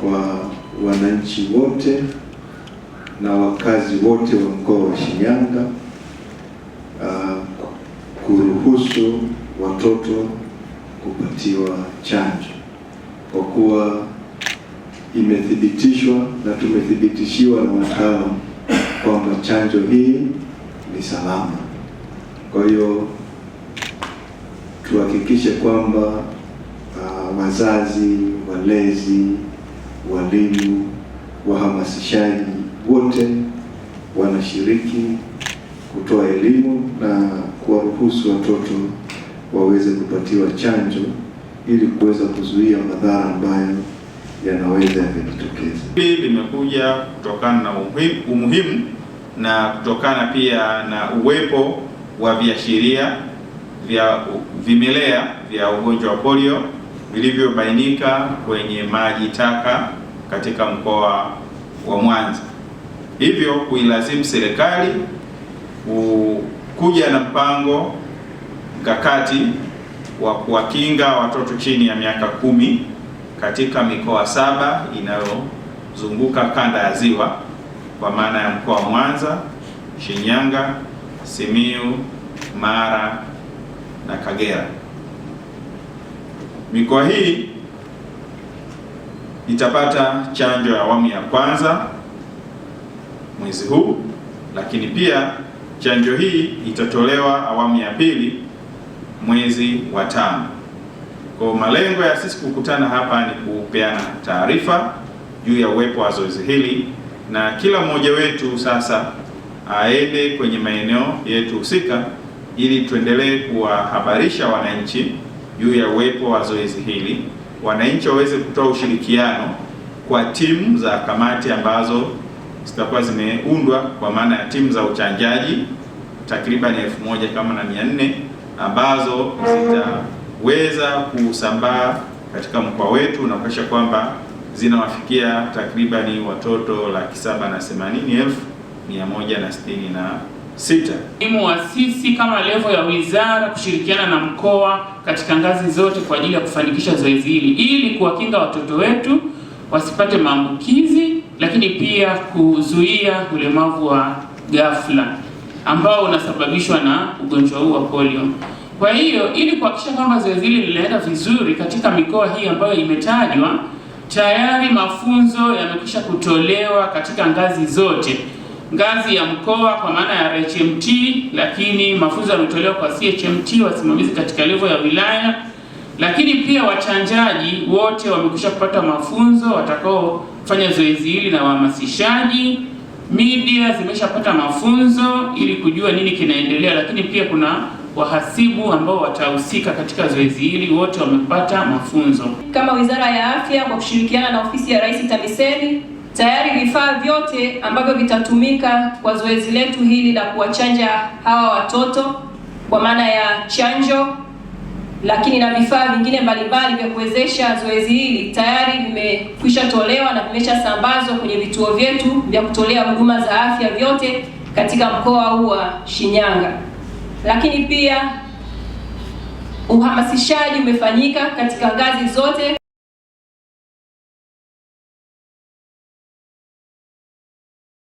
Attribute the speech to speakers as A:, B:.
A: kwa wananchi wote na wakazi wote wa mkoa wa Shinyanga kuruhusu watoto kupatiwa chanjo, kwa kuwa imethibitishwa na tumethibitishiwa na wataalamu kwamba chanjo hii ni salama. Kwa hiyo tuhakikishe kwamba wazazi, walezi, walimu, wahamasishaji wote wanashiriki kutoa elimu na kuwaruhusu watoto waweze kupatiwa chanjo ili kuweza kuzuia madhara ambayo yanaweza yakajitokeza.
B: Hili limekuja kutokana na umuhimu na kutokana pia na uwepo wa viashiria vya vimelea vya ugonjwa wa polio vilivyobainika kwenye maji taka katika mkoa wa Mwanza. Hivyo kuilazimu serikali kuja na mpango mkakati wa kuwakinga watoto chini ya miaka 10 katika mikoa 7 inayozunguka kanda ya Ziwa, kwa maana ya mkoa wa Mwanza, Shinyanga, Simiyu, Mara na Kagera. Mikoa hii itapata chanjo ya awamu ya kwanza mwezi huu, lakini pia chanjo hii itatolewa awamu ya pili mwezi wa 5. Kwa malengo ya sisi kukutana hapa ni kupeana taarifa juu ya uwepo wa zoezi hili, na kila mmoja wetu sasa aende kwenye maeneo yetu husika ili tuendelee kuwahabarisha wananchi juu ya uwepo wa zoezi hili. Wananchi waweze kutoa ushirikiano kwa timu za kamati ambazo zitakuwa zimeundwa, kwa maana ya timu za uchanjaji takriban 1400 ambazo zitaweza kusambaa katika mkoa wetu na kuhakikisha kwamba zinawafikia takribani watoto 780,166.
C: Muhimu wa sisi kama level ya wizara kushirikiana na mkoa katika ngazi zote kwa ajili ya kufanikisha zoezi hili ili kuwakinga watoto wetu wasipate maambukizi, lakini pia kuzuia ulemavu wa ghafla ambao unasababishwa na ugonjwa huu wa polio. Kwa hiyo ili kuhakikisha kwamba zoezi hili linaenda vizuri katika mikoa hii ambayo imetajwa, tayari mafunzo yamekwisha kutolewa katika ngazi zote. Ngazi ya mkoa kwa maana ya RHMT, lakini mafunzo yametolewa kwa CHMT, wasimamizi katika level ya wilaya, lakini pia wachanjaji wote wamekwisha kupata mafunzo watakaofanya zoezi hili, na wahamasishaji, media zimeshapata mafunzo ili kujua nini kinaendelea, lakini pia kuna wahasibu ambao watahusika katika zoezi hili, wote wamepata mafunzo.
D: Kama Wizara ya Afya kwa kushirikiana na Ofisi ya Rais TAMISEMI, tayari vifaa vyote ambavyo vitatumika kwa zoezi letu hili la kuwachanja hawa watoto kwa maana ya chanjo, lakini na vifaa vingine mbalimbali vya kuwezesha zoezi hili tayari vimekwisha tolewa na vimeshasambazwa kwenye vituo vyetu vya kutolea huduma za afya vyote katika mkoa huu wa Shinyanga. Lakini pia uhamasishaji umefanyika katika ngazi zote